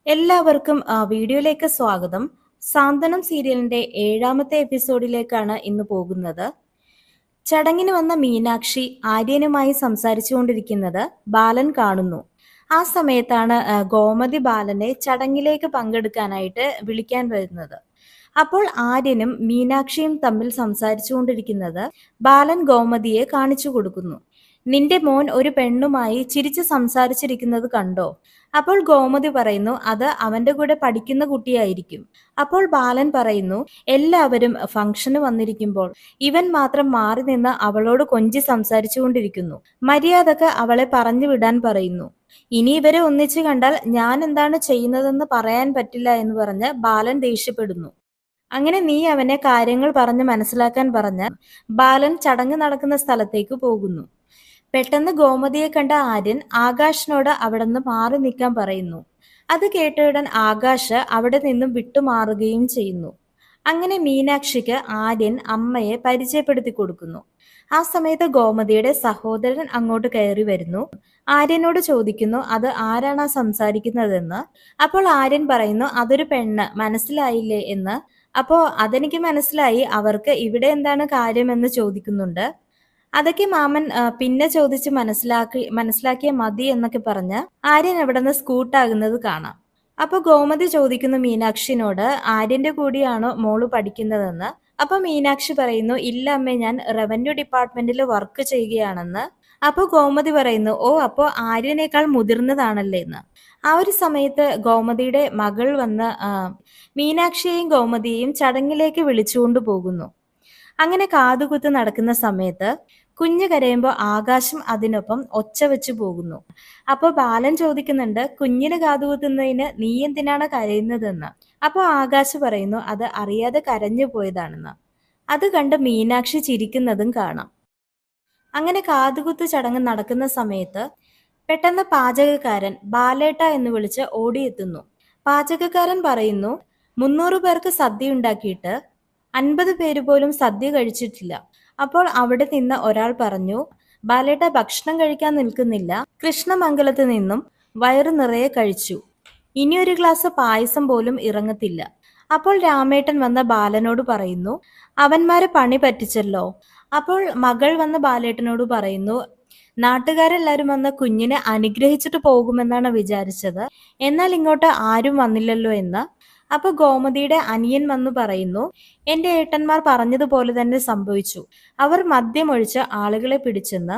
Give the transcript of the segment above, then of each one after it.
എല്ലാവർക്കും വീഡിയോയിലേക്ക് സ്വാഗതം. സാന്ത്വനം സീരിയലിന്റെ 7ാമത്തെ എപ്പിസോഡിലേക്കാണ് ഇന്ന് പോകുന്നത്. ചടങ്ങിന് വന്ന മീനാക്ഷി ആര്യനുമായി സംസാരിച്ചുകൊണ്ടിരിക്കുന്നത് ബാലൻ കാണുന്നു. ആ സമയത്താണ് ഗോമതി ബാലനെ ചടങ്ങിലേക്ക് പങ്കെടുക്കാനായിട്ട് വിളിക്കാൻ വരുന്നത്. അപ്പോൾ ആര്യനും മീനാക്ഷിയും തമ്മിൽ സംസാരിച്ചുകൊണ്ടിരിക്കുന്നത് ബാലൻ ഗോമതിയെ കാണിച്ചു കൊടുക്കുന്നു. നിന്റെ മോൻ ഒരു പെണ്ണുമായി ചിരിച്ച് സംസാരിച്ചിരിക്കുന്നത് കണ്ടോ? അപ്പോൾ ഗോമതി പറയുന്നു അത് അവന്റെ കൂടെ പഠിക്കുന്ന കുട്ടിയായിരിക്കും. അപ്പോൾ ബാലൻ പറയുന്നു എല്ലാവരും ഫംഗ്ഷന് വന്നിരിക്കുമ്പോൾ ഇവൻ മാത്രം മാറി നിന്ന് അവളോട് കൊഞ്ചി സംസാരിച്ചുകൊണ്ടിരിക്കുന്നു. മര്യാദക്ക് അവളെ പറഞ്ഞു വിടാൻ പറയുന്നു. ഇനി ഇവരെ ഒന്നിച്ചു കണ്ടാൽ ഞാൻ എന്താണ് ചെയ്യുന്നതെന്ന് പറയാൻ പറ്റില്ല എന്ന് പറഞ്ഞ് ബാലൻ ദേഷ്യപ്പെടുന്നു. അങ്ങനെ നീ അവനെ കാര്യങ്ങൾ പറഞ്ഞ് മനസ്സിലാക്കാൻ പറഞ്ഞ് ബാലൻ ചടങ്ങ് നടക്കുന്ന സ്ഥലത്തേക്ക് പോകുന്നു. പെട്ടെന്ന് ഗോമതിയെ കണ്ട ആര്യൻ ആകാശിനോട് അവിടെ നിന്ന് മാറി നിൽക്കാൻ പറയുന്നു. അത് കേട്ടയുടൻ ആകാശ് അവിടെ നിന്നും വിട്ടുമാറുകയും ചെയ്യുന്നു. അങ്ങനെ മീനാക്ഷിക്ക് ആര്യൻ അമ്മയെ പരിചയപ്പെടുത്തി കൊടുക്കുന്നു. ആ സമയത്ത് ഗോമതിയുടെ സഹോദരൻ അങ്ങോട്ട് കയറി വരുന്നു. ആര്യനോട് ചോദിക്കുന്നു അത് ആരാണ് സംസാരിക്കുന്നതെന്ന്. അപ്പോൾ ആര്യൻ പറയുന്നു അതൊരു പെണ്ണ്, മനസ്സിലായില്ലേ എന്ന്. അപ്പോ അതെനിക്ക് മനസ്സിലായി, അവർക്ക് ഇവിടെ എന്താണ് കാര്യമെന്ന് ചോദിക്കുന്നുണ്ട്. അതൊക്കെ മാമൻ പിന്നെ ചോദിച്ച് മനസ്സിലാക്കിയ മതി എന്നൊക്കെ പറഞ്ഞ് ആര്യൻ അവിടെ നിന്ന് സ്കൂട്ടാകുന്നത് കാണാം. അപ്പൊ ഗോമതി ചോദിക്കുന്നു മീനാക്ഷിനോട് ആര്യന്റെ കൂടിയാണോ മോള് പഠിക്കുന്നതെന്ന്. അപ്പൊ മീനാക്ഷി പറയുന്നു ഇല്ല അമ്മേ, ഞാൻ റവന്യൂ ഡിപ്പാർട്ട്മെന്റിൽ വർക്ക് ചെയ്യുകയാണെന്ന്. അപ്പൊ ഗോമതി പറയുന്നു ഓ, അപ്പോ ആര്യനേക്കാൾ മുതിർന്നതാണല്ലേ എന്ന്. ആ ഒരു സമയത്ത് ഗോമതിയുടെ മകൾ വന്ന് മീനാക്ഷിയെയും ഗോമതിയെയും ചടങ്ങിലേക്ക് വിളിച്ചുകൊണ്ടു പോകുന്നു. അങ്ങനെ കാതുകുത്ത് നടക്കുന്ന സമയത്ത് കുഞ്ഞ് കരയുമ്പോൾ ആകാശം അതിനൊപ്പം ഒച്ച വെച്ച് പോകുന്നു. അപ്പൊ ബാലൻ ചോദിക്കുന്നുണ്ട് കുഞ്ഞിന് കാതുകുത്തുന്നതിന് നീ എന്തിനാണ് കരയുന്നതെന്ന്. അപ്പൊ ആകാശ് പറയുന്നു അത് അറിയാതെ കരഞ്ഞു പോയതാണെന്ന്. അത് കണ്ട് മീനാക്ഷി ചിരിക്കുന്നതും കാണാം. അങ്ങനെ കാതുകുത്ത് ചടങ്ങ് നടക്കുന്ന സമയത്ത് പെട്ടെന്ന് പാചകക്കാരൻ ബാലേട്ട എന്ന് വിളിച്ച് ഓടിയെത്തുന്നു. പാചകക്കാരൻ പറയുന്നു 300 പേർക്ക് സദ്യ ഉണ്ടാക്കിയിട്ട് 50 പേര് പോലും സദ്യ കഴിച്ചിട്ടില്ല. അപ്പോൾ അവിടെ നിന്ന് ഒരാൾ പറഞ്ഞു ബാലേട്ട ഭക്ഷണം കഴിക്കാൻ നിൽക്കുന്നില്ല, കൃഷ്ണമംഗലത്ത് നിന്നും വയറ് നിറയെ കഴിച്ചു, ഇനിയൊരു ഗ്ലാസ് പായസം പോലും ഇറങ്ങത്തില്ല. അപ്പോൾ രാമേട്ടൻ വന്ന ബാലനോട് പറയുന്നു അവന്മാരെ പണി പറ്റിച്ചല്ലോ. അപ്പോൾ മകൾ വന്ന ബാലേട്ടനോട് പറയുന്നു നാട്ടുകാരെല്ലാരും വന്ന് കുഞ്ഞിനെ അനുഗ്രഹിച്ചിട്ട് പോകുമെന്നാണ് വിചാരിച്ചത്, എന്നാൽ ഇങ്ങോട്ട് ആരും വന്നില്ലല്ലോ എന്ന്. അപ്പൊ ഗോമതിയുടെ അനിയൻ വന്നു പറയുന്നു എന്റെ ഏട്ടന്മാർ പറഞ്ഞതുപോലെ തന്നെ സംഭവിച്ചു, അവർ മദ്യമൊഴിച്ച് ആളുകളെ പിടിച്ചെന്ന്.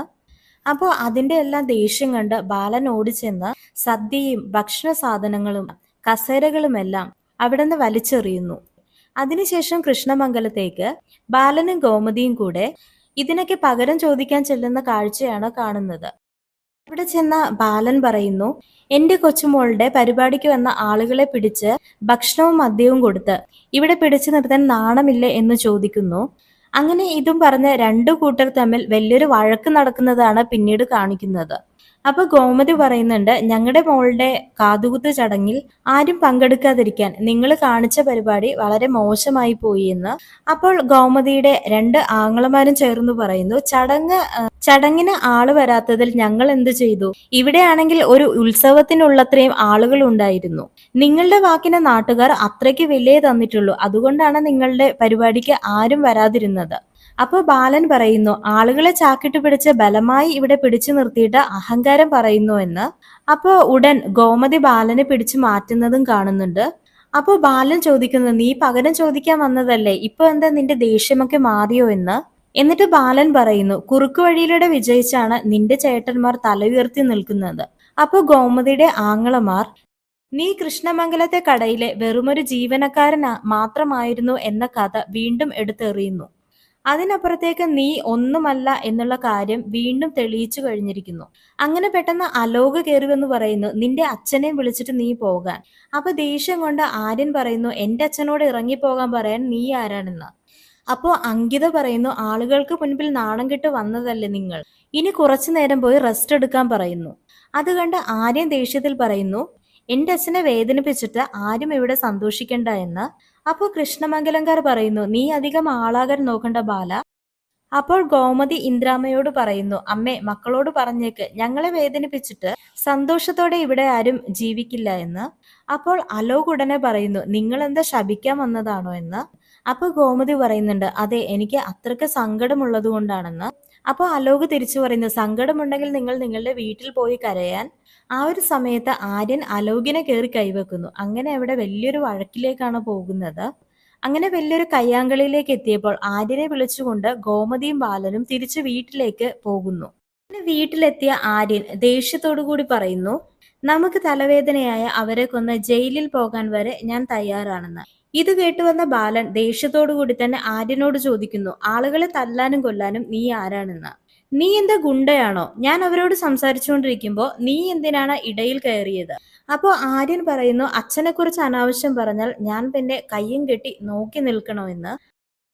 അപ്പോൾ അതിന്റെ എല്ലാം ദേഷ്യം കണ്ട് ബാലൻ ഓടിച്ചെന്ന് സദ്യയും ഭക്ഷണ സാധനങ്ങളും കസേരകളുമെല്ലാം അവിടെ നിന്ന് വലിച്ചെറിയുന്നു. അതിനുശേഷം കൃഷ്ണമംഗലത്തേക്ക് ബാലനും ഗോമതിയും കൂടെ ഇതിനൊക്കെ പകരം ചോദിക്കാൻ ചെല്ലുന്ന കാഴ്ചയാണ് കാണുന്നത്. ഇവിടെ ചെന്ന ബാലൻ പറയുന്നു എന്റെ കൊച്ചുമോളുടെ പരിപാടിക്ക് വന്ന ആളുകളെ പിടിച്ച് ഭക്ഷണവും മദ്യവും കൊടുത്ത് ഇവിടെ പിടിച്ചു നിർത്താൻ നാണമില്ലേ എന്ന് ചോദിക്കുന്നു. അങ്ങനെ ഇതും പറഞ്ഞ് രണ്ടു കൂട്ടർ തമ്മിൽ വലിയൊരു വഴക്ക് നടക്കുന്നതാണ് പിന്നീട് കാണിക്കുന്നത്. അപ്പൊ ഗോമതി പറയുന്നുണ്ട് ഞങ്ങളുടെ മോളുടെ കാതുകുത്ത് ചടങ്ങിൽ ആരും പങ്കെടുക്കാതിരിക്കാൻ നിങ്ങൾ കാണിച്ച പരിപാടി വളരെ മോശമായി പോയി എന്ന്. അപ്പോൾ ഗോമതിയുടെ 2 ആങ്ങളമാരും ചേർന്ന് പറയുന്നു ചടങ്ങിന് ആള് വരാത്തതിൽ ഞങ്ങൾ എന്ത് ചെയ്തു? ഇവിടെയാണെങ്കിൽ ഒരു ഉത്സവത്തിനുള്ളത്രയും ആളുകൾ ഉണ്ടായിരുന്നു. നിങ്ങളുടെ വാക്കിന് നാട്ടുകാർ അത്രയ്ക്ക് വിലയെ തന്നിട്ടുള്ളൂ, അതുകൊണ്ടാണ് നിങ്ങളുടെ പരിപാടിക്ക് ആരും വരാതിരുന്നത്. അപ്പൊ ബാലൻ പറയുന്നു ആളുകളെ ചാക്കിട്ട് പിടിച്ച് ബലമായി ഇവിടെ പിടിച്ചു നിർത്തിയിട്ട് അഹങ്കാരം പറയുന്നു എന്ന്. അപ്പോ ഉടൻ ഗോമതി ബാലനെ പിടിച്ചു മാറ്റുന്നതും കാണുന്നുണ്ട്. അപ്പോ ബാലൻ ചോദിക്കുന്നു നീ പകരം ചോദിക്കാൻ വന്നതല്ലേ, ഇപ്പൊ എന്താ നിന്റെ ദേഷ്യമൊക്കെ മാറിയോ എന്ന്. എന്നിട്ട് ബാലൻ പറയുന്നു കുറുക്കു വഴിയിലൂടെ വിജയിച്ചാണ് നിന്റെ ചേട്ടന്മാർ തല ഉയർത്തി നിൽക്കുന്നത്. അപ്പൊ ഗോമതിയുടെ ആങ്ങളമാർ നീ കൃഷ്ണമംഗലത്തെ കടയിലെ വെറുമൊരു ജീവനക്കാരൻ മാത്രമായിരുന്നു എന്ന കഥ വീണ്ടും എടുത്തെറിയുന്നു. അതിനപ്പുറത്തേക്ക് നീ ഒന്നുമല്ല എന്നുള്ള കാര്യം വീണ്ടും തെളിയിച്ചു കഴിഞ്ഞിരിക്കുന്നു. അങ്ങനെ പെട്ടെന്ന് അലോക് കയറുമെന്ന് പറയുന്നു നിന്റെ അച്ഛനെ വിളിച്ചിട്ട് നീ പോകാൻ. അപ്പൊ ദേഷ്യം കൊണ്ട് ആര്യൻ പറയുന്നു എന്റെ അച്ഛനോട് ഇറങ്ങിപ്പോകാൻ പറയാൻ നീ ആരാണെന്ന്. അപ്പോ അങ്കിത പറയുന്നു ആളുകൾക്ക് മുൻപിൽ നാണം കെട്ട് വന്നതല്ലേ നിങ്ങൾ, ഇനി കുറച്ചു നേരം പോയി റെസ്റ്റ് എടുക്കാൻ പറയുന്നു. അത് കണ്ട് ആര്യൻ ദേഷ്യത്തിൽ പറയുന്നു എന്റെ അച്ഛനെ വേദനിപ്പിച്ചിട്ട് ആരും ഇവിടെ സന്തോഷിക്കണ്ട എന്ന്. അപ്പോൾ കൃഷ്ണമംഗലംകാർ പറയുന്നു നീ അധികം ആളാകാൻ നോക്കണ്ട ബാല. അപ്പോൾ ഗോമതി ഇന്ദ്രാമ്മയോട് പറയുന്നു അമ്മേ, മക്കളോട് പറഞ്ഞേക്ക് ഞങ്ങളെ വേദനിപ്പിച്ചിട്ട് സന്തോഷത്തോടെ ഇവിടെ ആരും ജീവിക്കില്ല എന്ന്. അപ്പോൾ അലോക് ഉടനെ പറയുന്നു, നിങ്ങൾ എന്താ ശപിക്കാൻ വന്നതാണോ എന്ന്. അപ്പൊ ഗോമതി പറയുന്നുണ്ട്, അതെ, എനിക്ക് അത്രയ്ക്ക് സങ്കടമുള്ളത് കൊണ്ടാണെന്ന്. അപ്പോൾ അലോക് തിരിച്ചു പറയുന്നു, സങ്കടമുണ്ടെങ്കിൽ നിങ്ങൾ നിങ്ങളുടെ വീട്ടിൽ പോയി കരയാൻ. ആ ഒരു സമയത്ത് ആര്യൻ അലോകിനെ കയറി കൈവെക്കുന്നു. അങ്ങനെ അവിടെ വലിയൊരു വഴക്കിലേക്കാണ് പോകുന്നത്. അങ്ങനെ വലിയൊരു കയ്യാങ്കളിയിലേക്ക് എത്തിയപ്പോൾ ആര്യനെ വിളിച്ചുകൊണ്ട് ഗോമതിയും ബാലനും തിരിച്ചു വീട്ടിലേക്ക് പോകുന്നു. അങ്ങനെ വീട്ടിലെത്തിയ ആര്യൻ ദേഷ്യത്തോടു കൂടി പറയുന്നു, നമുക്ക് തലവേദനയായ അവരെ കൊന്ന് ജയിലിൽ പോകാൻ വരെ ഞാൻ തയ്യാറാണെന്ന്. ഇത് കേട്ടുവന്ന ബാലൻ ദേഷ്യത്തോടു കൂടി തന്നെ ആര്യനോട് ചോദിക്കുന്നു, ആളുകളെ തല്ലാനും കൊല്ലാനും നീ ആരാണെന്ന്. നീ എന്താ ഗുണ്ടയാണോ? ഞാൻ അവരോട് സംസാരിച്ചുകൊണ്ടിരിക്കുമ്പോ നീ എന്തിനാണ് ഇടയിൽ കയറിയത്? അപ്പോ ആര്യൻ പറയുന്നു, അച്ഛനെ കുറിച്ച് അനാവശ്യം പറഞ്ഞാൽ ഞാൻ പിന്നെ കയ്യും കെട്ടി നോക്കി നിൽക്കണോ എന്ന്.